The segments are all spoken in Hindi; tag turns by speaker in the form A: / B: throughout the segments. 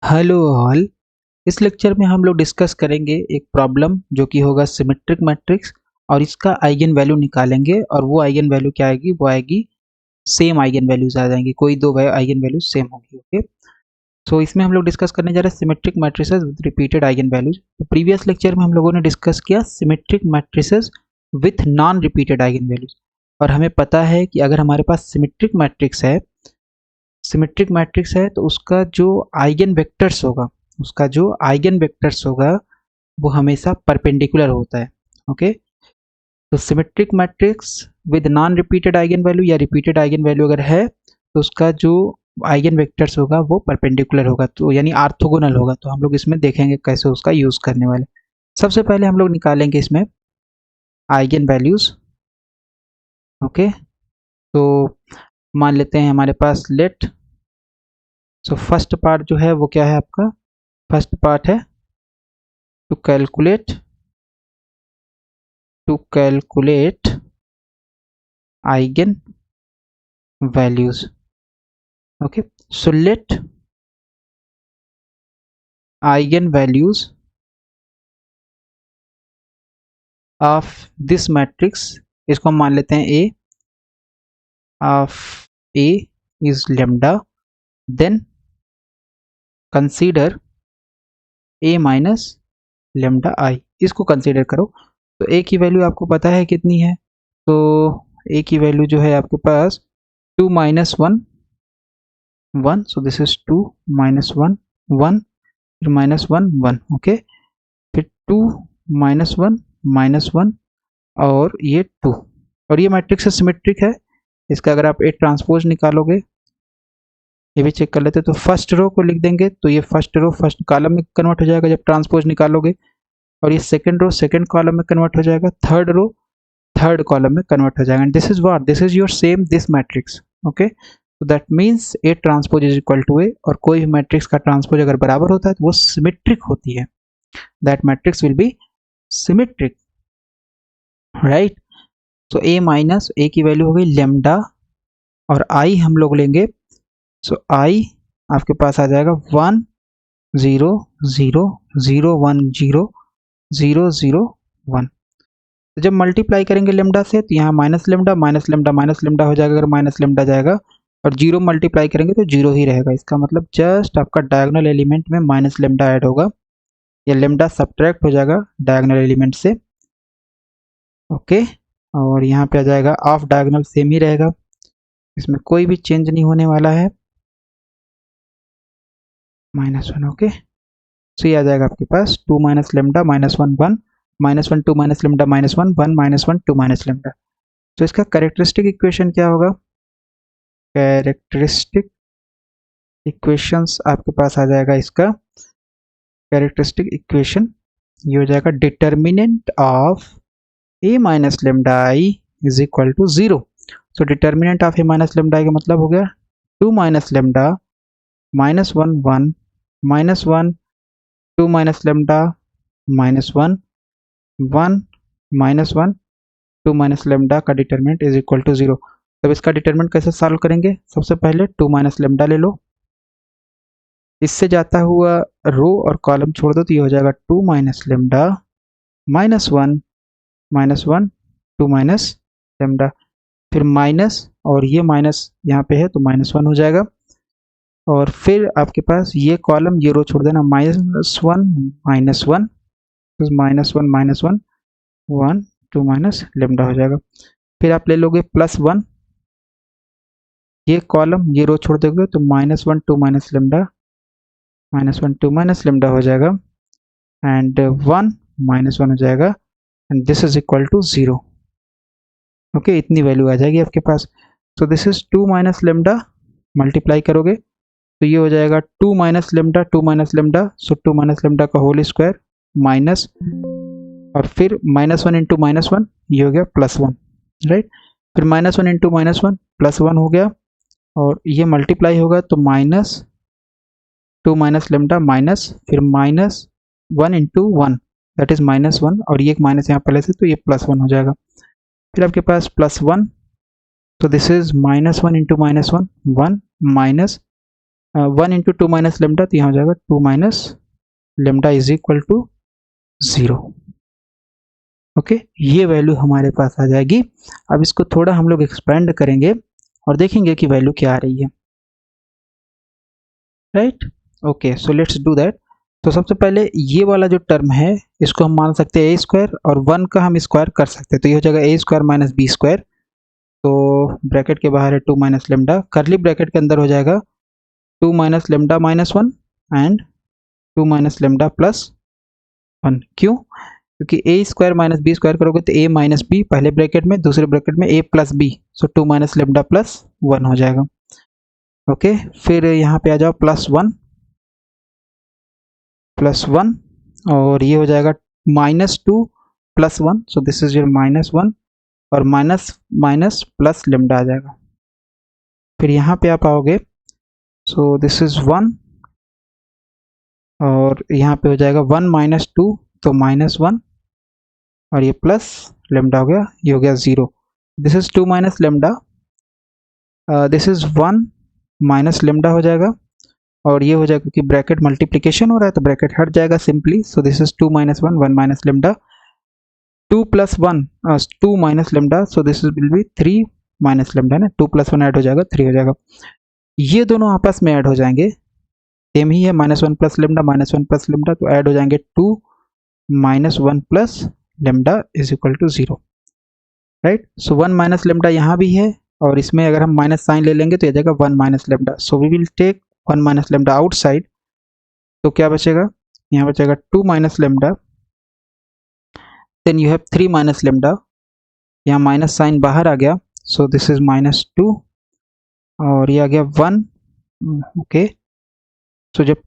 A: Hello all. इस लेक्चर में हम लोग डिस्कस करेंगे एक प्रॉब्लम जो कि होगा सिमेट्रिक मैट्रिक्स और इसका आइगन वैल्यू निकालेंगे और वो आइगन वैल्यू क्या आएगी, वो आएगी सेम आइगन वैल्यूज आ जाएंगी, कोई दो आइगन वैल्यूज सेम होगी। ओके, सो इसमें हम लोग डिस्कस करने जा रहे हैं symmetric matrices with repeated eigen values. तो प्रीवियस लेक्चर में हम लोगों ने डिस्कस किया symmetric matrices with non repeated eigen values, और हमें पता है कि अगर हमारे पास सिमेट्रिक मैट्रिक्स है तो उसका जो आइगन वेक्टर्स होगा वो हमेशा परपेंडिकुलर होता है। ओके, तो symmetric matrix with non repeated eigen value या रिपीटेड आइगन वैल्यू अगर है तो उसका जो आइगन वेक्टर्स होगा वो परपेंडिकुलर होगा, तो यानी ऑर्थोगोनल होगा। तो हम लोग इसमें देखेंगे कैसे उसका यूज करने वाले। सबसे पहले हम लोग निकालेंगे इसमें आइगन वैल्यूज। ओके, तो मान लेते हैं हमारे पास लेट, सो फर्स्ट पार्ट जो है वो क्या है आपका, फर्स्ट पार्ट है to calculate eigen values. Okay, so let eigen values of this matrix, इसको हम मान लेते हैं A of A is lambda, then consider A minus lambda I, इसको कंसीडर करो। तो ए की वैल्यू आपको पता है कितनी है, तो ए की वैल्यू जो है आपके पास 2 minus 1 1, so this is 2 minus 1 1, फिर माइनस 1 1। ओके, फिर 2 माइनस 1 माइनस 1 और ये 2, और ये मैट्रिक्स सिमेट्रिक है। इसका अगर आप ए ट्रांसपोज निकालोगे, ये भी चेक कर लेते, तो फर्स्ट रो को लिख देंगे तो ये फर्स्ट रो फर्स्ट कॉलम में कन्वर्ट हो जाएगा जब ट्रांसपोज निकालोगे, और ये सेकंड रो सेकंड कॉलम में कन्वर्ट हो जाएगा, थर्ड रो थर्ड कॉलम में कन्वर्ट हो जाएगा। And this is your same this matrix. Okay, तो that means A transpose is equal to A, और कोई भी मैट्रिक्स का ट्रांसपोज अगर बराबर होता है तो वो सिमेट्रिक होती है, that matrix will be symmetric, right. So A minus A की वैल्यू हो गई लेमडा, और आई हम लोग लेंगे, सो आई आपके पास आ जाएगा 1 0 0 0 1 0 0 0 1। तो जब मल्टीप्लाई करेंगे लेमडा से तो यहाँ माइनस लेमडा माइनस लेमडा हो जाएगा, अगर माइनस लेमडा जाएगा, और जीरो मल्टीप्लाई करेंगे तो जीरो ही रहेगा। इसका मतलब जस्ट आपका डायगोनल एलिमेंट में माइनस लेमडा ऐड होगा, या लेमडा सब्ट्रैक्ट हो जाएगा डायगोनल एलिमेंट से। ओके, और यहाँ पे आ जाएगा ऑफ डायगोनल सेम ही रहेगा, इसमें कोई भी चेंज नहीं होने वाला है, -1। ओके, सो ये आ जाएगा आपके पास 2 minus lambda -1 1 -1 2 minus lambda -1 1 -1 2 minus lambda. तो इसका कैरेक्टरिस्टिक इक्वेशन क्या होगा, कैरेक्टरिस्टिक इक्वेशंस आपके पास आ जाएगा, इसका कैरेक्टरिस्टिक इक्वेशन ये हो जाएगा determinant of A minus lambda I is equal to 0। So determinant of A minus lambda I का मतलब हो गया 2 minus lambda -1 1 -1 2 minus lambda -1 1 -1 2 minus lambda का डिटर्मिनेंट इज इक्वल टू 0। तब इसका डिटर्मिनेंट कैसे सॉल्व करेंगे, सबसे पहले 2 माइनस लेमडा ले लो, इससे जाता हुआ रो और कॉलम छोड़ दो तो ये हो जाएगा 2 माइनस लेमडा -1 2 माइनस लेमडा, फिर माइनस, और ये माइनस यहाँ पे है तो -1 हो जाएगा, और फिर आपके पास ये कॉलम ये रो छोड़ देना, -1 -1 1 2 माइनस लेमडा हो जाएगा। फिर आप ले लोगे +1, ये कॉलम ये रो छोड़ दोगे तो -1 2 माइनस लेमडा -1 2 माइनस लेमडा हो जाएगा, एंड 1 -1 हो जाएगा, and this is equal to 0। Okay, इतनी वैल्यू आ जाएगी आपके पास। तो this is 2 minus lambda, multiply करोगे तो ये हो जाएगा 2 minus lambda, so 2 minus lambda का होल स्क्वायर माइनस, और फिर -1 इंटू -1 ये हो गया +1, राइट। फिर -1 इंटू -1 +1 हो गया, और ये मल्टीप्लाई होगा तो -2 माइनस लेमडा माइनस, फिर -1 इंटू 1 दैट इज -1, और ये एक माइनस यहाँ पहले से तो ये +1 हो जाएगा। फिर आपके पास +1, तो this is -1 into -1 1 minus 1 into two minus lambda, तो यहाँ हो जाएगा 2 minus lambda is equal to 0। Okay, ये वैल्यू हमारे पास आ जाएगी। अब इसको थोड़ा हम लोग एक्सपेंड करेंगे और देखेंगे कि वैल्यू क्या आ रही है, right. Okay, so let's do that. तो सबसे पहले ये वाला जो टर्म है इसको हम मान सकते हैं ए स्क्वायर, और 1 का हम स्क्वायर कर सकते हैं, तो ये हो जाएगा ए स्क्वायर माइनस बी स्क्वायर। तो ब्रैकेट के बाहर है 2 माइनस लेमडा, करली ब्रैकेट के अंदर हो जाएगा 2 minus lambda minus 1 and 2 minus lambda plus 1। क्यों? क्योंकि ए स्क्वायर माइनस बी स्क्वायर करोगे तो ए माइनस बी पहले ब्रैकेट में, दूसरे ब्रैकेट में ए प्लस बी, सो 2 माइनस लेमडा प्लस 1 हो जाएगा। ओके, फिर यहाँ पे आ जाओ प्लस वन, और ये हो जाएगा -2 plus 1, so this is your -1, और माइनस माइनस प्लस लेमडा आ जाएगा। फिर यहाँ पे आप आओगे, सो दिस इज 1, और यहाँ पे हो जाएगा 1 माइनस 2, तो -1, और ये प्लस लेमडा हो गया, ये हो गया 0। This is 2 minus lambda, this is 1 minus lambda हो जाएगा, और ये हो जाएगा क्योंकि ब्रैकेट मल्टीप्लिकेशन हो रहा है तो ब्रैकेट हट जाएगा simply. So this is 2 minus 1, 1 minus lambda, 2 plus 1 2 minus lambda, so this will be 3 minus lambda ना, 2 प्लस 1 ऐड हो जाएगा 3 हो जाएगा। ये दोनों आपस में ऐड हो जाएंगे, सेम ही है, -1 प्लस लेमडा -1 प्लस लेमडा, तो ऐड हो जाएंगे 2 minus 1 plus lambda is equal to 0, right. So 1 minus lambda यहाँ भी है, और इसमें अगर हम माइनस साइन ले लेंगे तो ये जाएगा 1 minus lambda, so we will take 1 minus lambda outside, तो क्या बचेगा, यहाँ बचेगा 2 minus lambda, then you have 3 minus lambda, यहाँ माइनस साइन बाहर आ गया, सो दिस इज -2, और ये आ गया 1। ओके, सो जब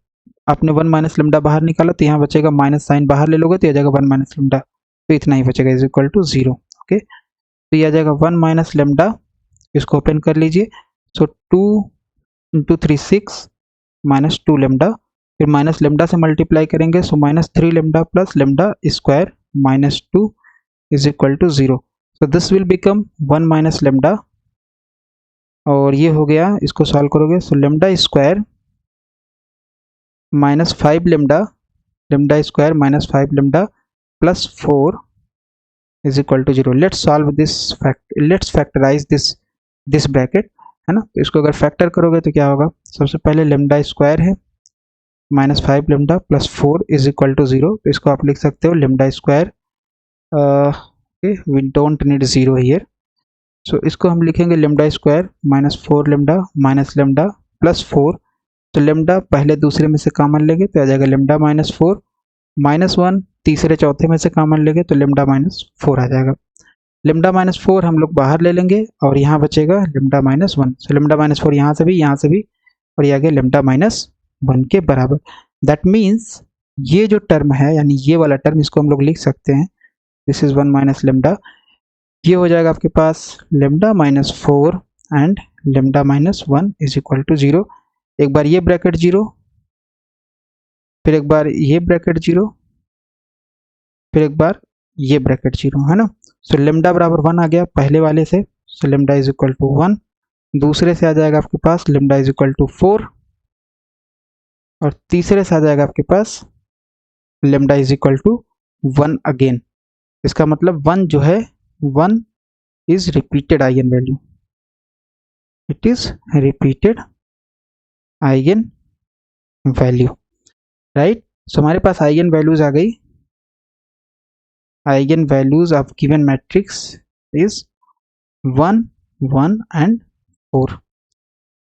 A: आपने 1 माइनस लेमडा बाहर निकाला तो यहाँ बचेगा, माइनस साइन बाहर ले लोगे तो आ जाएगा 1 माइनस लेमडा, तो इतना ही बचेगा इज इक्वल टू 0। ओके, तो ये आ जाएगा 1 माइनस लेमडा, इसको ओपन कर लीजिए, सो 2 इंटू 3 6 माइनस 2 लेमडा, फिर माइनस लेमडा से मल्टीप्लाई करेंगे, so -3 lambda plus lambda square -2 is equal to 0, so this will become 1 minus lambda, और ये हो गया, इसको सॉल्व करोगे, so lambda square -5 lambda, lambda square -5 lambda plus 4 is equal to 0। Let's solve this let's factorise this bracket, है ना। तो इसको अगर फैक्टर करोगे तो क्या होगा, सबसे पहले लेमडा स्क्वायर है -5 lambda plus 4 is equal to 0, तो इसको आप लिख सकते हो lambda square, we don't need 0 here, so इसको हम लिखेंगे lambda square -4 lambda minus lambda plus 4, तो लेमडा पहले दूसरे में से कॉमन लेंगे तो आ जाएगा लेमडा -4, -1 तीसरे चौथे में से कॉमन लेंगे तो लेमडा -4 आ जाएगा। लेमडा -4 हम लोग बाहर ले लेंगे, और यहाँ बचेगा लेमडा -1, सो लेमडा -4 यहाँ से भी, और ये आ गया लेमडा -1 के बराबर। दैट मीन्स ये जो टर्म है, यानी ये वाला टर्म, इसको हम लोग लिख सकते हैं, दिस इज 1 माइनस लेमडा, ये हो जाएगा आपके पास lambda -4 and lambda -1 is equal to 0। एक बार ये ब्रैकेट 0, फिर एक बार ये ब्रैकेट 0, फिर एक बार ये ब्रैकेट 0, है ना। सो लेमडा बराबर 1 आ गया पहले वाले से, so lambda is equal to 1, दूसरे से आ जाएगा आपके पास लेमडा इज इक्वल टू 4, और तीसरे से आ जाएगा आपके पास lambda is equal to 1 again. इसका मतलब 1 जो है, 1 is repeated eigenvalue, it is repeated eigenvalue, right। so हमारे पास आइगन वैल्यूज आ गई, eigen values of given matrix is 1 1 and 4।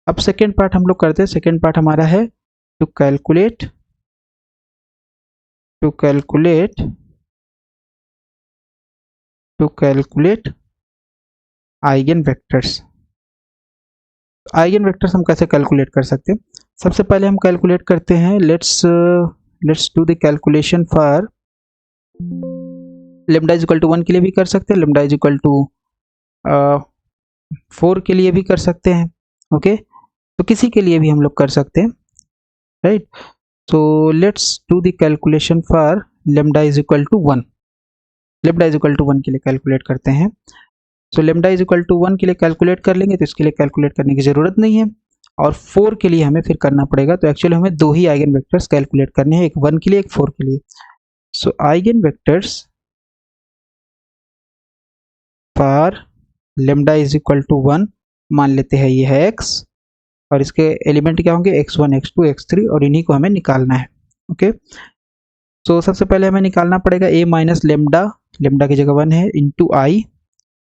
A: अब सेकेंड पार्ट हम लोग करते हैं, सेकेंड पार्ट हमारा है to calculate eigen vectors. Eigen vectors हम कैसे कैलकुलेट कर सकते हैं, सबसे पहले हम कैलकुलेट करते हैं, let's do the calculation for lambda is equal to 1 के लिए भी कर सकते हैं, लेमडा इज इक्वल टू 4 के लिए भी कर सकते हैं, ओके तो किसी के लिए भी हम लोग कर सकते हैं, right. So let's do the calculation for lambda is equal to 1, lambda is equal to 1 के लिए कैलकुलेट करते हैं। So lambda is equal to 1 के लिए कैलकुलेट कर लेंगे, तो इसके लिए कैलकुलेट करने की ज़रूरत नहीं है, और 4 के लिए हमें फिर करना पड़ेगा। तो एक्चुअली हमें 2 ही आइगन वेक्टर्स कैलकुलेट करने हैं, एक 1 के लिए एक 4 के लिए। So eigen vectors for lambda is equal to 1 मान लेते हैं ये है x, और इसके एलिमेंट क्या होंगे x1 x2 x3, और इन्हीं को हमें निकालना है। ओके, तो सबसे पहले हमें निकालना पड़ेगा a माइनस लेमडा, लेमडा की जगह 1 है, इंटू आई,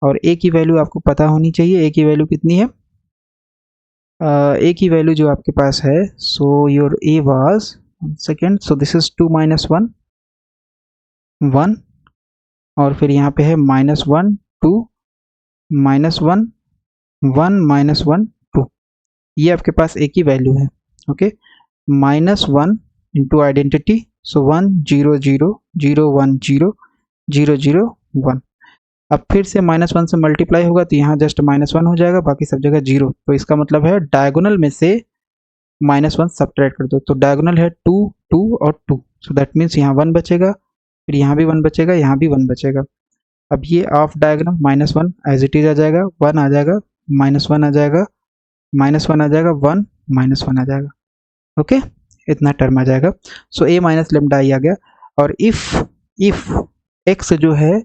A: और a की वैल्यू आपको पता होनी चाहिए। a की वैल्यू कितनी है? a की वैल्यू जो आपके पास है, so your a was second, so this is 2 minus 1 1, और फिर यहाँ पे है -1 2 -1 1 -1 2, ये आपके पास a की वैल्यू है। ओके, -1 इंटू आइडेंटिटी, सो 1 0 0 0 1 0 0 0 1। अब फिर से -1 से मल्टीप्लाई होगा तो यहाँ जस्ट -1 हो जाएगा, बाकी सब जगह 0। तो इसका मतलब है डायगोनल में से -1 सब्ट्रैक्ट कर दो, तो डायगोनल है 2 2 और 2, सो दैट मीन्स यहाँ 1 बचेगा, फिर यहाँ भी 1 बचेगा, यहाँ भी 1 बचेगा। अब ये of diagram -1 as it is आ जाएगा, 1 आ जाएगा, -1 आ जाएगा, -1 आ जाएगा, 1 -1 आ जाएगा। ओके, इतना टर्म आ जाएगा। So a minus lambda I आ गया। और इफ x जो है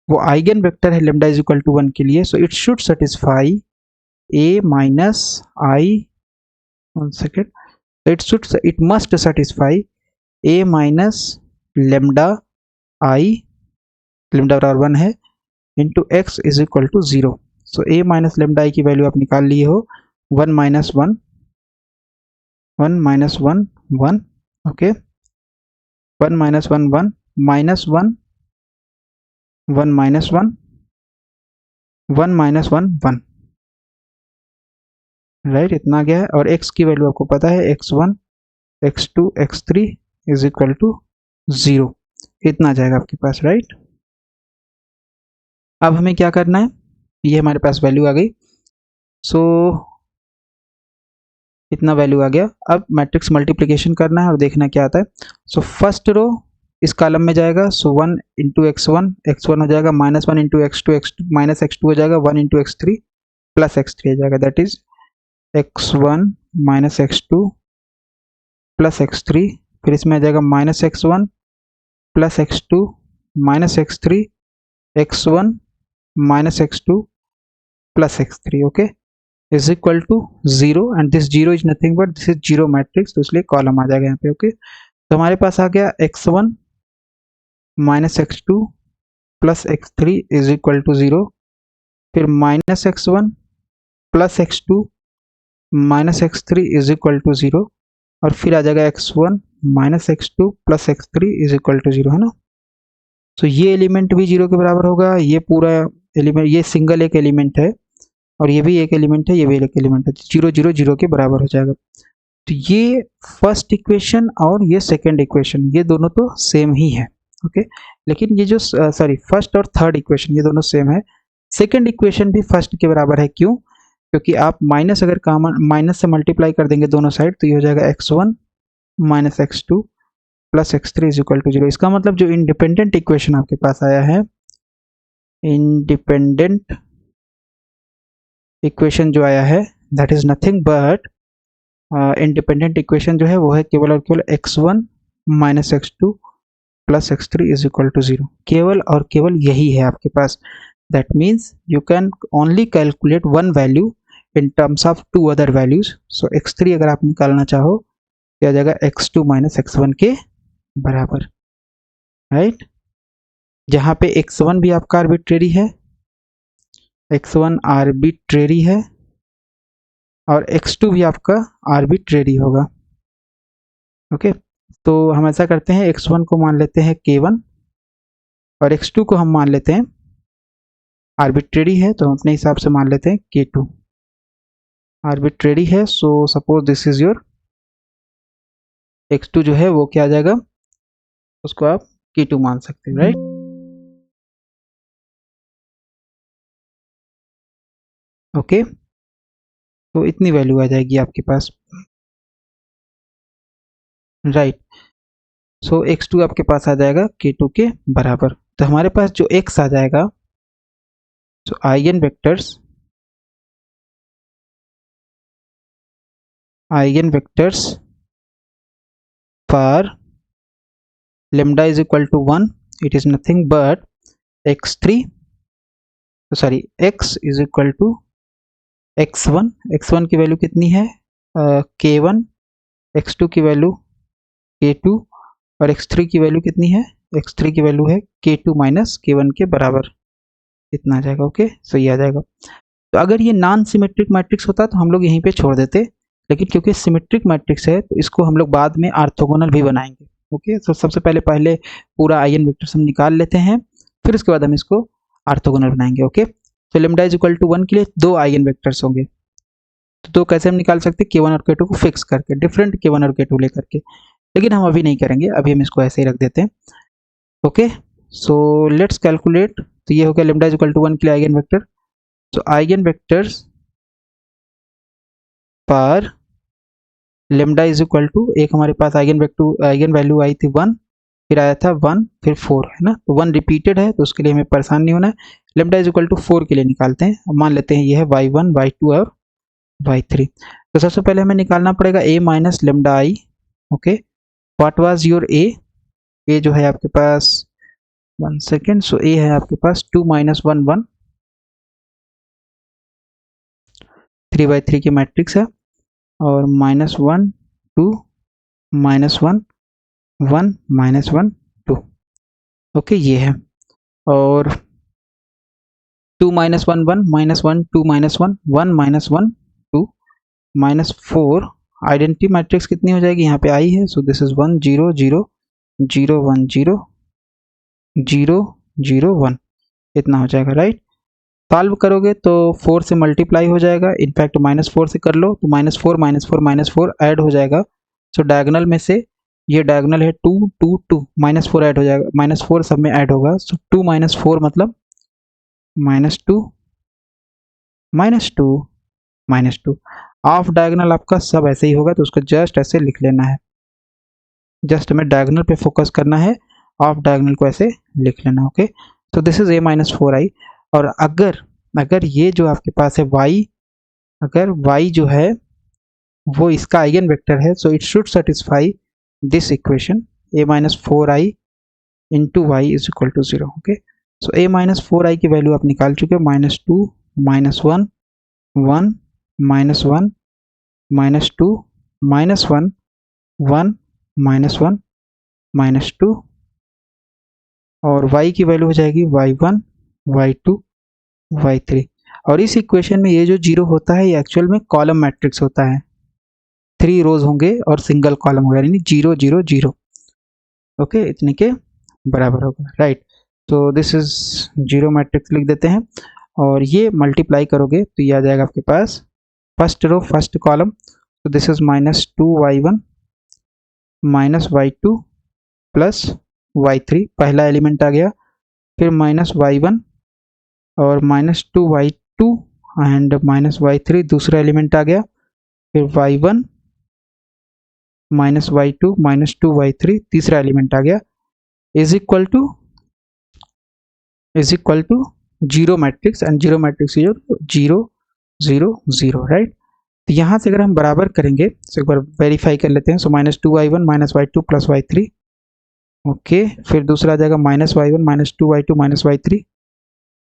A: वो आइगन वेक्टर है लेमडा इज इक्वल टू 1 के लिए, so it should satisfy a minus I, one second, it must satisfy a minus lambda I, lambda बराबर 1 है, into x is equal to 0। So a minus lambda I की वैल्यू आप निकाल लिए हो, 1 minus 1 1 minus 1 1, okay, 1 minus 1 1 minus 1 1 minus 1 1 minus 1 1, right, इतना आ गया है। और x की वैल्यू आपको पता है, x1 x2 x3 is equal to 0, इतना आ जाएगा आपके पास, राइट। अब हमें क्या करना है, ये हमारे पास वैल्यू आ गई, सो इतना वैल्यू आ गया। अब मैट्रिक्स मल्टीप्लिकेशन करना है और देखना क्या आता है। सो फर्स्ट रो इस कॉलम में जाएगा, सो 1 इंटू x1 हो जाएगा, -1 इंटू x2 माइनस x2 हो जाएगा, 1 इंटू x3 प्लस x3 हो जाएगा, that is x1 minus x2 plus x3, फिर इसमें आ जाएगा -x1 plus x2 minus x3 x1 minus x2 plus x3, okay, is equal to 0, and this 0 is nothing but this is 0 matrix, तो इसलिए कॉलम आ जाएगा यहाँ पे। ओके, तो हमारे पास आ गया x1 minus x2 plus x3 is equal to 0, फिर minus x1 plus x2 minus x3 is equal to 0, और फिर आ जाएगा x1 minus x2 plus x3 is equal to 0, है ना। तो ये एलिमेंट भी 0 के बराबर होगा, ये पूरा एलिमेंट, ये सिंगल एक एलिमेंट है, और ये भी एक एलिमेंट है, ये भी एक एलिमेंट है, 0 0 0 के बराबर हो जाएगा। तो ये फर्स्ट इक्वेशन और ये सेकंड इक्वेशन, ये दोनों तो सेम ही है। ओके, लेकिन ये जो फर्स्ट और थर्ड इक्वेशन ये दोनों सेम है, सेकंड इक्वेशन भी फर्स्ट के बराबर है। क्यों? क्योंकि आप माइनस अगर कॉमन माइनस से मल्टीप्लाई कर देंगे दोनों साइड, तो ये हो जाएगा x1 minus x2 plus x3 is equal to 0। इसका मतलब जो इंडिपेंडेंट इक्वेशन आपके पास आया है, इंडिपेंडेंट इक्वेशन जो आया है, that is nothing but independent equation जो है वो है केवल और केवल x1 minus x2 plus x3 is equal to 0, केवल और केवल यही है आपके पास। That means you can only calculate one value in terms of two other values. So x3 अगर आप निकालना चाहो तो आ जाएगा x2 माइनस x1 के बराबर, राइट, जहाँ पे x1 भी आपका आर्बिट्रेरी है, x1 आर्बिट्रेरी है, और x2 भी आपका आर्बिट्रेरी होगा। ओके, तो हम ऐसा करते हैं, x1 को मान लेते हैं k1 और x2 को हम मान लेते हैं आर्बिट्रेरी है, तो हम अपने हिसाब से मान लेते हैं k2 आर्बिट्रेरी है। So suppose this is your x2 जो है वो क्या आ जाएगा, उसको आप k2 मान सकते हैं, राइट। ओके, तो इतनी वैल्यू आ जाएगी आपके पास, राइट। सो x2 आपके पास आ जाएगा k2 के बराबर। तो हमारे पास जो x आ जाएगा, so eigen vectors eigen vectors for lambda is equal to 1, it is nothing but x3, sorry x is equal to x1, x1 की वैल्यू कितनी है k1, x2 की वैल्यू k2 और x3 की वैल्यू कितनी है, x3 की वैल्यू है k2 माइनस k1 के बराबर, इतना आ जाएगा। ओके, सो ये आ जाएगा। तो अगर ये नॉन सिमेट्रिक मैट्रिक्स होता तो हम लोग यहीं पे छोड़ देते, लेकिन क्योंकि सिमेट्रिक मैट्रिक्स है तो इसको हम लोग बाद में ऑर्थोगोनल भी बनाएंगे। ओके, तो सबसे पहले पूरा आइगन वेक्टर्स हम निकाल लेते हैं, फिर उसके बाद हम इसको ऑर्थोगोनल बनाएंगे। ओके, तो लैम्डा इज इक्वल टू 1 के लिए 2 आइगन वेक्टर्स होंगे, तो 2 कैसे हम निकाल सकते हैं, k1 और k2 को फिक्स करके, डिफरेंट k1 और k2 लेकर के, लेकिन हम अभी नहीं करेंगे, अभी हम इसको ऐसे ही रख देते हैं। Okay, so let's calculate. तो ये हो गया लैम्डा इज इक्वल टू 1 के लिए आइगन वेक्टर। सो आइगन वेक्टर्स पर लेमडा इज इक्वल टू, एक हमारे पास आइगन वैल्यू आई थी 1, फिर आया था 1, फिर 4, है ना, तो 1 रिपीटेड है तो उसके लिए हमें परेशान नहीं होना है। लेमडा इज इक्वल टू 4 के लिए निकालते हैं, मान लेते हैं ये है y1, y2 और y3। तो सबसे पहले हमें निकालना पड़ेगा a minus lambda I. Okay, what was your a? a जो है आपके पास 1 सेकेंड, सो a है आपके पास 2 माइनस 1 1, 3/3 की मैट्रिक्स है, और -1 2 -1 1 -1 2। ओके, ये है, और 2 -1 1 -1 2 -1 1 -1 2 -4, आइडेंटिटी मैट्रिक्स कितनी हो जाएगी, यहाँ पे आई है, सो दिस इज 1 0 0 0 1 0 0 0 1, इतना हो जाएगा, राइट। सॉल्व करोगे तो 4 से मल्टीप्लाई हो जाएगा, इनफैक्ट -4 से कर लो तो -4 -4 -4 ऐड हो जाएगा। सो डायगोनल में से ये डायगोनल है 2 2 2, -4 ऐड हो जाएगा, -4 सब में ऐड होगा, सो 2 -4 मतलब -2 -2 -2। ऑफ डायगोनल आपका सब ऐसे ही होगा, तो उसको जस्ट ऐसे लिख लेना है, जस्ट हमें डायगोनल पे फोकस करना है, ऑफ डायगोनल को ऐसे लिख लेना। ओके, तो दिस इज a-4i, और अगर ये जो आपके पास है y, अगर y जो है वो इसका आइगन वेक्टर है, so it should satisfy this equation a-4i into y is equal to 0। Okay, so a-4i की वैल्यू आप निकाल चुके हो, -2 -1 1 -1 -2 -1 1 -1 -2, और y की वैल्यू हो जाएगी y1 y2 y3। और इस इक्वेशन में ये जो 0 होता है ये एक्चुअल में कॉलम मैट्रिक्स होता है, 3 रोज होंगे और सिंगल कॉलम होगा, यानी 0 0 0। ओके, इतने के बराबर होगा, राइट। तो दिस इज 0 मैट्रिक्स लिख देते हैं, और ये मल्टीप्लाई करोगे तो ये आ जाएगा आपके पास फर्स्ट रो फर्स्ट कॉलम, तो this is -2y1 -y2 plus y3, पहला एलिमेंट आ गया, फिर -y1 और -2y2 एंड -y3 दूसरा एलिमेंट आ गया, फिर y1 -y2 -2y3 तीसरा एलिमेंट आ गया, is equal to 0 matrix, and 0 matrix 0 0 0, right. तो यहाँ से अगर हम बराबर करेंगे तो एक बार वेरीफाई कर लेते हैं, सो -2y1 -y2 plus y3। Okay, फिर दूसरा आ जाएगा -y1 -2y2 -y3,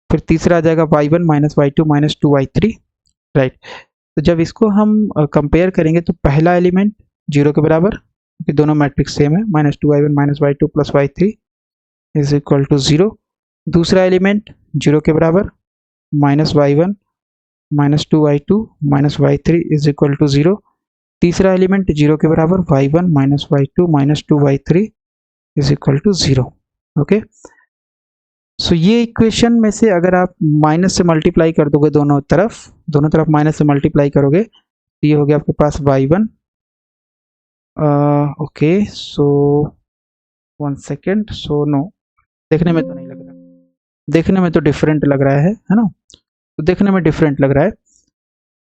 A: फिर तीसरा आ जाएगा y1 -y2 -2y3, राइट। तो जब इसको हम कंपेयर करेंगे तो पहला एलिमेंट 0 के बराबर, क्योंकि दोनों मैट्रिक्स सेम है, -2y1 -y2 plus y3 is equal to 0। दूसरा एलिमेंट 0 के बराबर, -y1 -2y2 -y3 is equal to 0। तीसरा एलिमेंट 0 के बराबर, y1 -y2 -2y3 is equal to 0। Okay, so ये इक्वेशन में से अगर आप माइनस से मल्टीप्लाई कर दोगे दोनों तरफ माइनस से मल्टीप्लाई करोगे तो ये हो गया आपके पास y1। ओके, सो 1 सेकेंड, सो नो, देखने में तो नहीं लग रहा, देखने में तो डिफरेंट लग रहा है ना, तो देखने में डिफरेंट लग रहा है।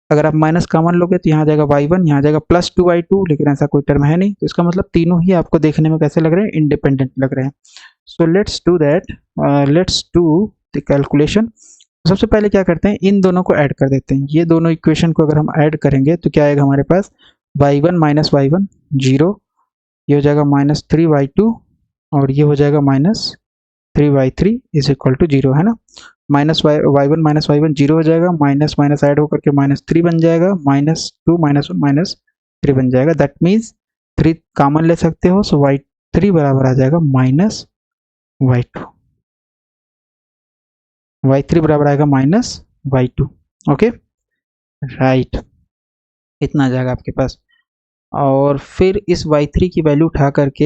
A: अगर आप माइनस कॉमन लोगे तो यहाँ आ जाएगा y1, यहाँ आ जाएगा +2y2, लेकिन ऐसा कोई टर्म है नहीं, तो इसका मतलब तीनों ही आपको देखने में कैसे लग रहे हैं, इंडिपेंडेंट लग रहे हैं। So let's do that, let's do the calculation. सबसे पहले क्या करते हैं, इन दोनों को ऐड कर देते हैं, ये दोनों इक्वेशन को अगर हम ऐड करेंगे तो क्या आएगा हमारे पास, y1 माइनस y1 जीरो, ये हो जाएगा -3y2 और ये हो जाएगा -3y3 is equal to zero, है ना। y1 माइनस y1 जीरो हो जाएगा, माइनस माइनस ऐड होकर के -3 बन जाएगा, -2 -1 -3 बन जाएगा। दैट मीन्स 3 कॉमन ले सकते हो, सो y3 बराबर आ जाएगा -y2, y3 बराबर आएगा -y2। ओके राइट, इतना आ जाएगा आपके पास। और फिर इस y3 की वैल्यू उठा करके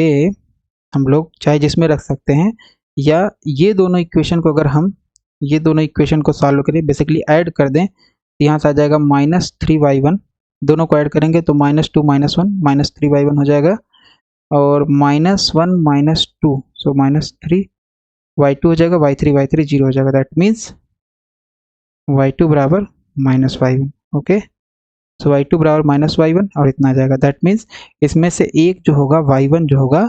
A: हम लोग चाहे जिसमें रख सकते हैं, या ये दोनों इक्वेशन को अगर हम ये दोनों इक्वेशन को सॉल्व करें, बेसिकली ऐड कर दें, तो यहाँ से आ जाएगा -3y1, दोनों को ऐड करेंगे तो -2 -1 -3y1 हो जाएगा, और -1 -2 सो -3y2 हो जाएगा, y3 जीरो हो जाएगा। दैट मीन्स y2 बराबर -y1। ओके, सो y2 बराबर -y1 और इतना आ जाएगा। दैट मीन्स इसमें से एक जो होगा y1 जो होगा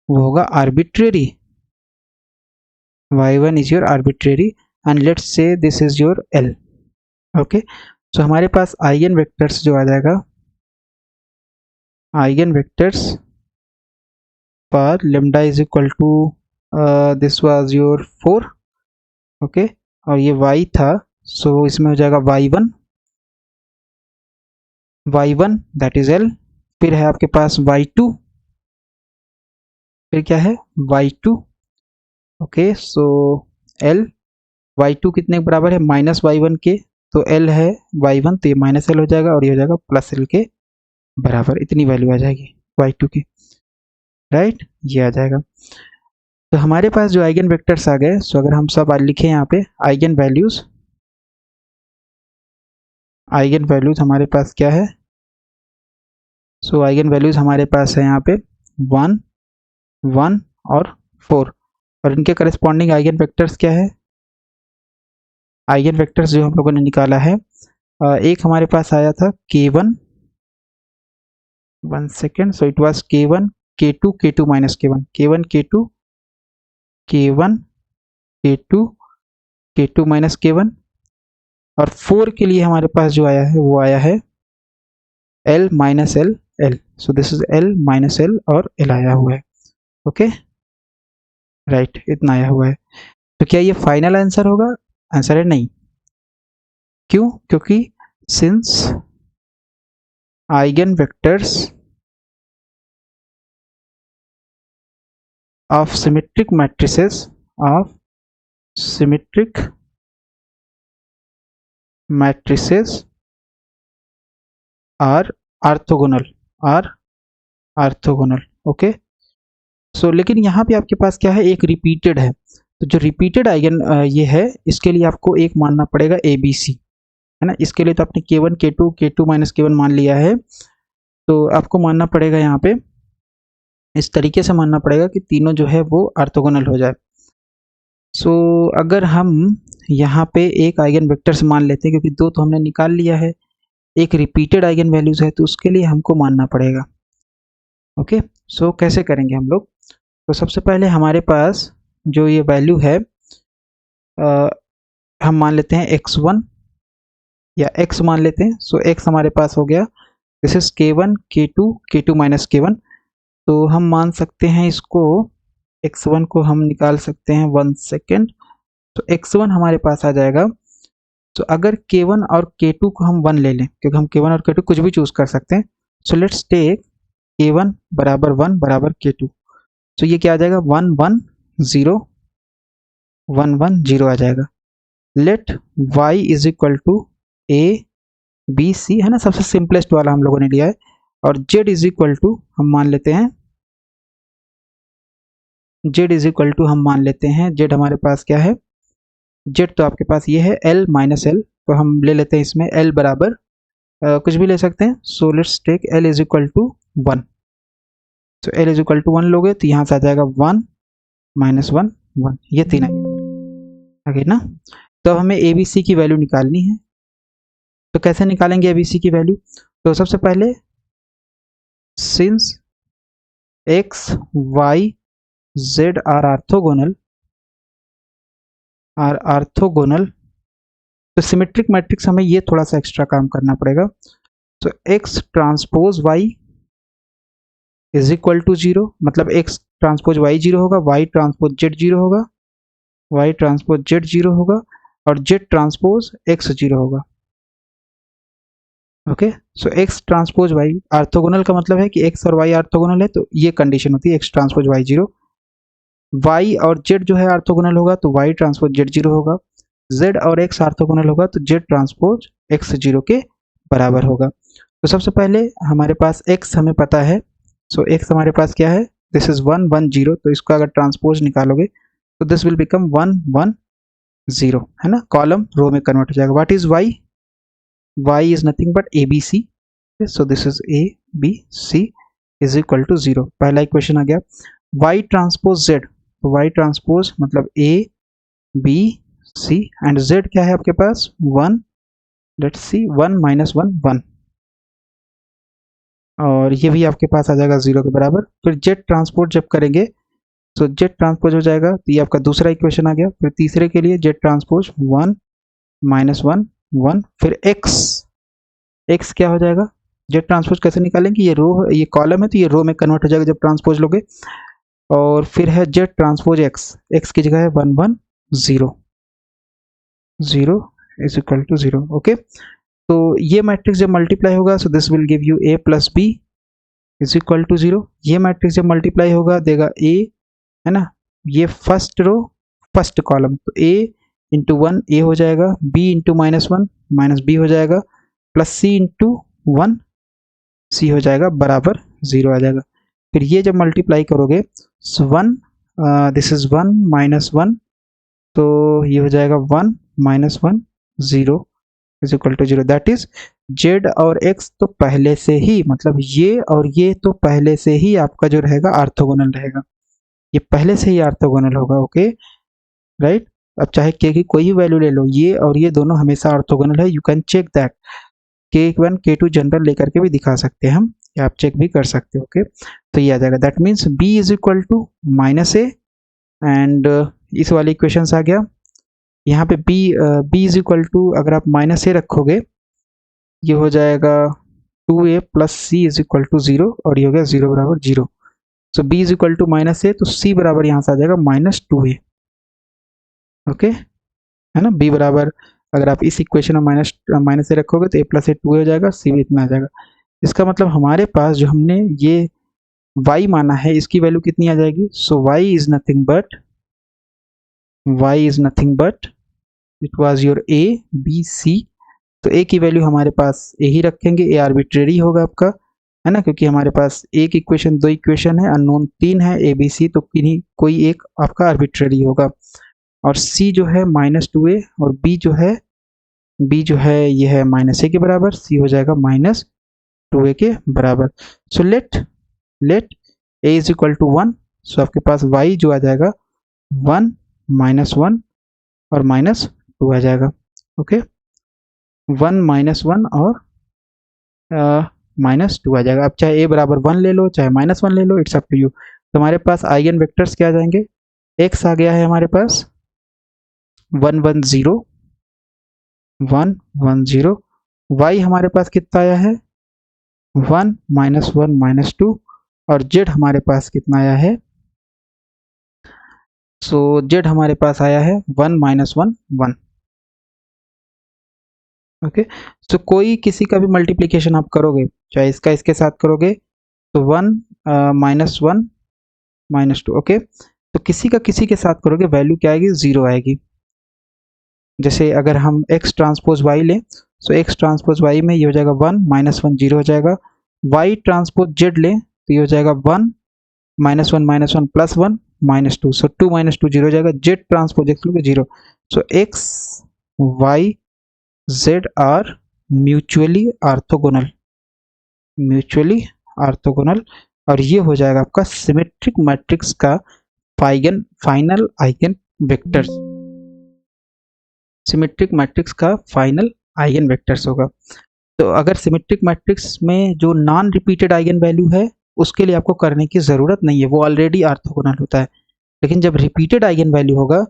A: वो होगा arbitrary, y1 is your arbitrary and let's say this is your l। Okay, so हमारे पास आइगन वेक्टर्स जो आ जाएगा, आइगन वेक्टर्स पर lambda is equal to this was your 4। Okay, और ये y था, सो इसमें हो जाएगा y1 दैट इज l, फिर है आपके पास y2, फिर क्या है y2। ओके, सो l y2 कितने के बराबर है -y1 के, तो l है y1, तो ये -l हो जाएगा और ये हो जाएगा +l के बराबर, इतनी वैल्यू आ जाएगी y2 की। राइट, ये आ जाएगा। तो हमारे पास जो आइगन वेक्टर्स आ गए, सो अगर हम सब लिखें यहाँ पे आइगन वैल्यूज हमारे पास क्या है, सो आइगन वैल्यूज हमारे पास है यहाँ पे 1 1 और 4, और इनके करस्पॉन्डिंग आइगन वेक्टर्स क्या है, आइगन वेक्टर्स जो हम लोगों ने निकाला है, एक हमारे पास आया था k1, 1 second, so it was k1 k2 k2 minus k1 k1 k2 k1 k2 k2 minus k1, और 4 के लिए हमारे पास जो आया है वो आया है l minus l l, so this is l minus l और l आया हुआ है। ओके राइट, इतना आया हुआ है। तो क्या ये फाइनल आंसर होगा? आंसर है नहीं। क्यों? क्योंकि since eigen vectors of symmetric matrices are orthogonal, okay. So लेकिन यहाँ पे आपके पास क्या है, एक रिपीटेड है, तो जो रिपीटेड आइगन ये है, इसके लिए आपको एक मानना पड़ेगा ABC, है ना। इसके लिए तो आपने k1 k2 k2 minus k1 मान लिया है, तो आपको मानना पड़ेगा यहाँ पे इस तरीके से मानना पड़ेगा कि तीनों जो है वो ऑर्थोगोनल हो जाए। सो अगर हम यहाँ पे एक आइगन वेक्टर से मान लेते हैं, क्योंकि दो तो हमने निकाल लिया है, एक रिपीटेड आइगन वैल्यूज है, तो उसके लिए हमको मानना पड़ेगा। ओके, सो कैसे करेंगे हम लोग? तो सबसे पहले हमारे पास जो ये वैल्यू है, हम मान लेते हैं x1 या x मान लेते हैं। सो x हमारे पास हो गया, this is k1 k2 k2 minus k1, तो हम मान सकते हैं इसको, x1 को हम निकाल सकते हैं 1 सेकेंड, तो x1 हमारे पास आ जाएगा। तो अगर k1 और k2 को हम 1 ले लें, क्योंकि हम k1 और k2 कुछ भी चूज कर सकते हैं, सो लेट्स टेक k1 बराबर 1 बराबर k2, तो ये क्या आ जाएगा 1 1 0 1 1 0 आ जाएगा। Let y is equal to ABC, है ना, सबसे सिंपलेस्ट वाला हम लोगों ने लिया है, और z इज इक्वल टू हम मान लेते हैं z हमारे पास क्या है, z तो आपके पास ये है l माइनस l, तो हम ले लेते हैं इसमें l बराबर कुछ भी ले सकते हैं। So let's take l is equal to 1, तो l इज इक्वल टू 1 लोगे तो यहाँ से आ जाएगा 1 माइनस 1 1, ये तीन आगे ना। तो अब हमें ABC की वैल्यू निकालनी है, तो कैसे निकालेंगे ABC की वैल्यू? तो सबसे पहले since x y z are orthogonal, तो सिमेट्रिक मैट्रिक्स हमें ये थोड़ा सा एक्स्ट्रा काम करना पड़ेगा। So x transpose Y is equal to 0, मतलब एक्स ट्रांसपोज वाई 0 होगा, वाई ट्रांसपोज जेड 0 होगा, वाई ट्रांसपोज जेड 0 होगा और जेड ट्रांसपोज एक्स 0 होगा। ओके, सो एक्स ट्रांसपोज वाई ऑर्थोगोनल का मतलब है कि एक्स और वाई ऑर्थोगोनल है, तो ये कंडीशन होती है एक्स ट्रांसपोज वाई 0। वाई और जेड जो है ऑर्थोगोनल होगा तो वाई ट्रांसपोज जेड 0 होगा, जेड और एक्स ऑर्थोगोनल होगा तो जेड ट्रांसपोज एक्स 0 के बराबर होगा। तो सबसे पहले हमारे पास x हमें पता है, सो x हमारे पास क्या है, दिस इज 1 1 0, तो इसका अगर ट्रांसपोज निकालोगे तो दिस विल बिकम 1 1 0, है ना, कॉलम रो में कन्वर्ट हो जाएगा। What is y? y is nothing but ABC, so this is ABC is equal to 0। पहला इक्वेशन आ गया। y ट्रांसपोज z, तो y ट्रांसपोज मतलब A B C and z क्या है आपके पास 1, लेट्स सी 1 -1 1, और ये भी आपके पास आ जाएगा 0 के बराबर। फिर जेड ट्रांसपोर्ट जब करेंगे तो जेड ट्रांसपोज हो जाएगा, तो ये आपका दूसरा इक्वेशन आ गया। फिर तीसरे के लिए जेड ट्रांसपोज 1 -1 1, फिर एक्स क्या हो जाएगा, जेड ट्रांसपोज कैसे निकालेंगे, ये रो, ये कॉलम है तो ये रो में कन्वर्ट हो जाएगा जब ट्रांसपोज लोगे। और फिर है जेड ट्रांसपोज एक्स की जगह है 1 1 0 0 इज इक्वल टू 0। ओके, तो ये मैट्रिक्स जब मल्टीप्लाई होगा so this will give you a plus B is equal to 0। ये मैट्रिक्स जब मल्टीप्लाई होगा देगा a, है ना, ये फर्स्ट रो फर्स्ट कॉलम, तो a इंटू 1 a हो जाएगा, b इंटू -1 -b हो जाएगा, प्लस c इंटू 1 c हो जाएगा, बराबर 0 आ जाएगा। फिर ये जब मल्टीप्लाई करोगे 1 दिस इज 1 -1, तो ये हो जाएगा 1 -1 0 is equal to 0। That is Z और एक्स तो पहले से ही, मतलब ये और ये तो पहले से ही आपका जो रहेगा ऑर्थोगोनल रहेगा, ये पहले से ही ऑर्थोगोनल होगा। ओके राइट, अब चाहे के की कोई वैल्यू ले लो, ये और ये दोनों हमेशा ऑर्थोगोनल है। You can check that, k1 k2 general लेकर के भी दिखा सकते हैं हम, या आप चेक भी कर सकते हो। ओके, तो ये आ जाएगा, that means b is equal to -a and इस वाले इक्वेशन आ गया। यहाँ पे b इज इक्वल टू अगर आप -a रखोगे ये हो जाएगा 2a plus C is equal to 0, और ये हो गया 0 बराबर 0। सो b is equal to -a, तो c बराबर यहाँ से आ जाएगा -2a। ओके, है ना, b बराबर अगर आप इस इक्वेशन में माइनस a रखोगे तो a प्लस a 2a हो जाएगा, c भी इतना आ जाएगा। इसका मतलब हमारे पास जो हमने ये y माना है इसकी वैल्यू कितनी आ जाएगी, सो y is nothing but it was your a b c, तो a की वैल्यू हमारे पास a ही रखेंगे, a आर्बिट्रेरी होगा आपका, है ना, क्योंकि हमारे पास एक इक्वेशन दो इक्वेशन है, अननोन 3 है a b c, तो किन्हीं कोई एक आपका आर्बिट्रेरी होगा। और c जो है -2a और b जो है ये है -a के बराबर, c हो जाएगा -2a के बराबर। So let a is equal to 1, so आपके पास y जो आ जाएगा 1 -1 और -2 आ जाएगा। ओके, 1 -1 और -2 आ जाएगा। अब चाहे a बराबर 1 ले लो चाहे -1 ले लो, इट्स अप टू यू। तो हमारे पास आइगन वेक्टर्स क्या आ जाएंगे, x आ गया है हमारे पास 1 1 0 1 1 0, y हमारे पास कितना आया है 1 -1 -2, और z हमारे पास कितना आया है, सो z हमारे पास आया है 1 -1 1। ओके, सो कोई किसी का भी मल्टीप्लिकेशन आप करोगे, चाहे इसका इसके साथ करोगे तो 1 -1 -2। ओके, तो किसी का किसी के साथ करोगे वैल्यू क्या आएगी, 0 आएगी। जैसे अगर हम x ट्रांसपोज y लें, सो x ट्रांसपोज y में ये हो जाएगा 1 -1 0 हो जाएगा, y ट्रांसपोज z लें तो ये हो जाएगा 1 -1 -1 प्लस 1 -2, सो 2 -2 0 हो जाएगा। z ट्रांसपोज x लोगे 0, so x y z are mutually orthogonal, और ये हो जाएगा आपका सिमेट्रिक मैट्रिक्स का final eigen vectors, symmetric matrix का फाइनल आइगन वेक्टर्स होगा। तो अगर सिमेट्रिक मैट्रिक्स में जो नॉन रिपीटेड आइगन वैल्यू है उसके लिए आपको करने की ज़रूरत नहीं है, वो ऑलरेडी ऑर्थोगोनल होता है। लेकिन जब रिपीटेड आइगन वैल्यू होगा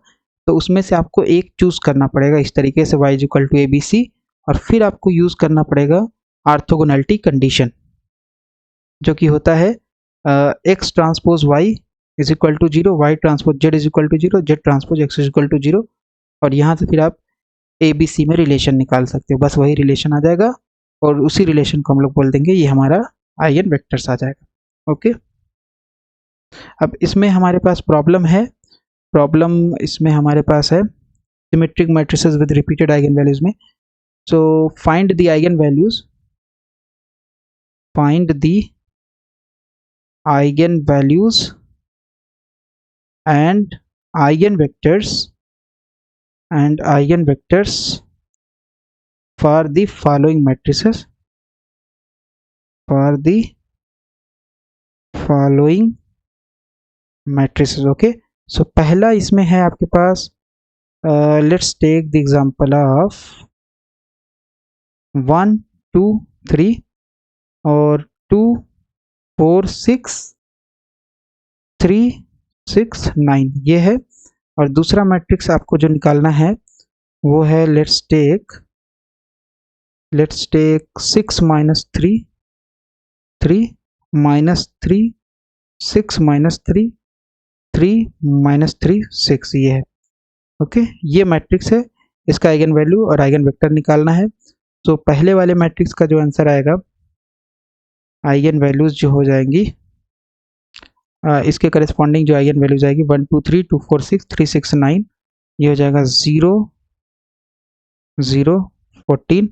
A: तो उसमें से आपको एक चूज़ करना पड़ेगा, इस तरीके से y इक्वल टू ABC, और फिर आपको यूज़ करना पड़ेगा ऑर्थोगोनैलिटी कंडीशन, जो कि होता है X transpose Y is equal to 0, Y transpose Z is equal to 0, Z transpose X is equal to 0, और यहाँ से फिर आप ए बी सी में रिलेशन निकाल सकते हो, बस वही रिलेशन आ जाएगा और उसी रिलेशन को हम लोग बोल देंगे ये हमारा आइगन वेक्टर्स आ जाएगा। ओके, अब इसमें हमारे पास प्रॉब्लम है, प्रॉब्लम इसमें हमारे पास है symmetric matrices with repeated eigen values में। So find the eigen values, find the eigen values and eigenvectors for the following matrices, for the following matrices। Okay, so पहला इसमें है आपके पास, let's take the example of 1 2 3 और 2 4 6 3 6 9 ये है, और दूसरा मैट्रिक्स आपको जो निकालना है वो है let's take 6 minus 3 3 minus 3 6 minus 3 3 minus 3 6 ये है। ओके, ये मैट्रिक्स है, इसका आइगन वैल्यू और आइगन वेक्टर निकालना है। तो पहले वाले मैट्रिक्स का जो आंसर आएगा, आइगन वैल्यूज जो हो जाएंगी इसके करस्पॉन्डिंग जो आइगन वैल्यूज आएगी 1 2 3 2 4 6 3 6 9, ये हो जाएगा 0 0 14,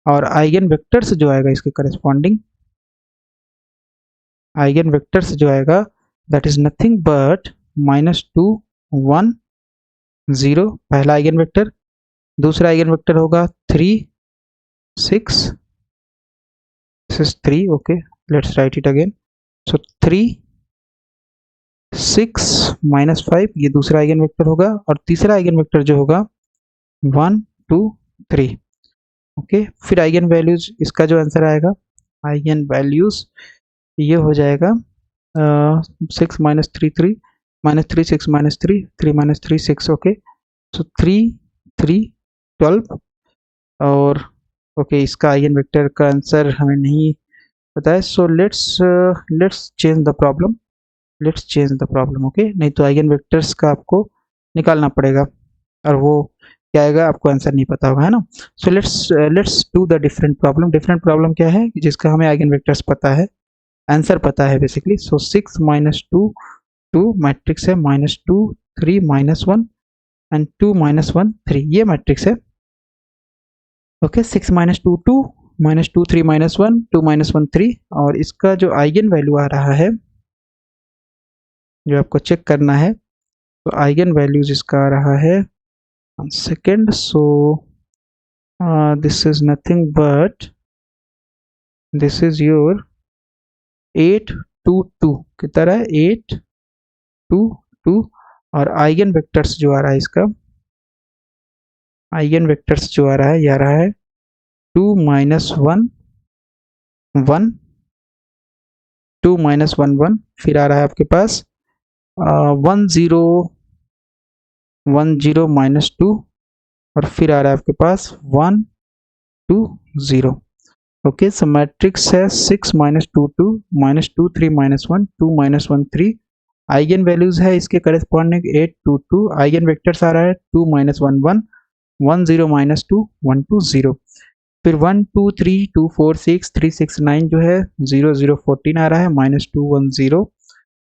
A: और आइगन वेक्टर्स जो आएगा इसके करस्पॉन्डिंग आइगन वेक्टर्स जो आएगा दैट इज नथिंग बट -2 1 0 पहला आइगन वेक्टर, दूसरा आइगन वेक्टर होगा 3 6, this is 3, okay let's write it again. So 3 6 minus 5 ये दूसरा आइगन वेक्टर होगा, और तीसरा आइगन वेक्टर जो होगा 1 2 3। ओके, फिर आइगन वैल्यूज, इसका जो आंसर आएगा आइगन वैल्यूज ये हो जाएगा 6 minus 3 3 minus 3 6 minus 3 3 minus 3 6। Okay, so 3 3 12, और ओके इसका आइगन वेक्टर का आंसर हमें नहीं पता है। So let's change the problem, let's change the problem. Okay, नहीं तो आइगन वेक्टर्स का आपको निकालना पड़ेगा और वो क्या आएगा आपको आंसर नहीं पता होगा, है ना। सो let's do the different problem. Different problem क्या है, जिसका हमें आइगन वेक्टर्स पता है, आंसर पता है बेसिकली। सो 6 माइनस 2 2 मैट्रिक्स है, -2 3 -1 एंड 2 -1 3 ये मैट्रिक्स है। ओके, 6 माइनस 2 2 -2 3 -1 2 -1 3, और इसका जो आइगन वैल्यू आ रहा है जो आपको चेक करना है, तो आइगन वैल्यूज इसका आ रहा है 1 second. So this is nothing but this is your 8 2 2 कितना रहा है 8 2 2, और आइगन वेक्टर्स जो आ रहा है इसका, आइगन वेक्टर्स जो आ रहा है ये आ रहा है 2 -1 1 2 -1 1, फिर आ रहा है आपके पास 1 0 1 0 -2, और फिर आ रहा है आपके पास 1 2 0। ओके, सो मैट्रिक्स है 6 -2 2 -2 3 -1 2 -1 3, आइगन वैल्यूज है इसके करस्पॉन्डिंग 8 2 2, आइगन वेक्टर्स आ रहा है 2 -1 1 1 0 -2 1 2 0, फिर 1 2 3 2 4 6 3 6 9 जो है 0 0 14 आ रहा है, -2 1 0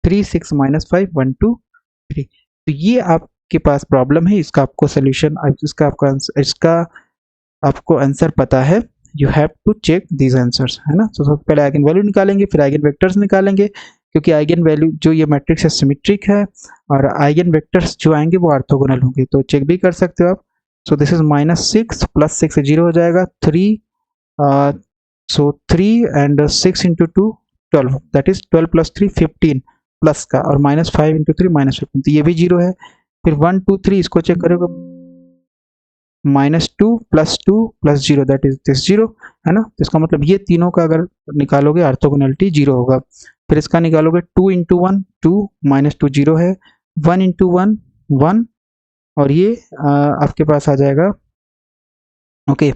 A: 3 6 -5 1 2 3। तो ये आपके पास प्रॉब्लम है, इसका आपको सोल्यूशन, इसका आपको आंसर पता है। You have to check these answers, है ना। तो सबसे पहले आइगन वैल्यू निकालेंगे, फिर आइगन वेक्टर्स निकालेंगे, क्योंकि आइगन वैल्यू जो ये मैट्रिक्स है सिमेट्रिक है, और आइगन वेक्टर्स जो आएंगे वो ऑर्थोगोनल होंगे, तो चेक भी कर सकते हो आप। सो दिस इज -6 + 6 0 हो जाएगा 3, सो 3 and 6 into 2 12, that is 12 + 3 15 plus का, और -5 इंटू 3 -15, तो ये भी 0 है। फिर 1 2 3 इसको चेक करोगे, -2 + 2 + 0 दैट इज दिस 0, है ना। तो इसका मतलब ये तीनों का अगर निकालोगे ऑर्थोगोनैलिटी 0 होगा। फिर इसका निकालोगे 2 × 1 2 -2 0 है, 1 × 1 1, और ये आपके पास आ जाएगा। ओके,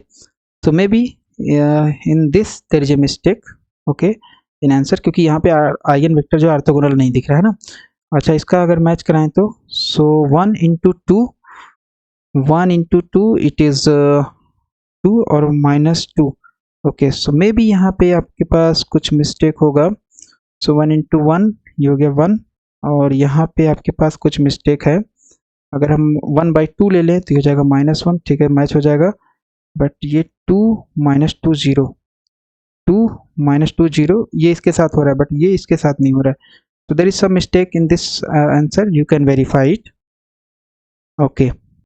A: तो maybe in this there is a mistake okay in answer, क्योंकि यहाँ पे आइगन वेक्टर जो ऑर्थोगोनल नहीं दिख रहा है ना। अच्छा, इसका अगर मैच कराएं तो सो 1 इंटू टू इट इज 2 और -2 ओके। सो मे बी यहाँ पे आपके पास कुछ मिस्टेक होगा। सो 1 इंटू 1 ये हो गया 1 और यहाँ पे आपके पास कुछ मिस्टेक है। अगर हम 1/2 ले लें तो ये हो जाएगा -1, ठीक है, मैच हो जाएगा। बट ये 2 -2 0, 2 -2 0 ये इसके साथ हो रहा है बट ये इसके साथ नहीं हो रहा है। So there is some mistake in this answer, you can verify it. Okay.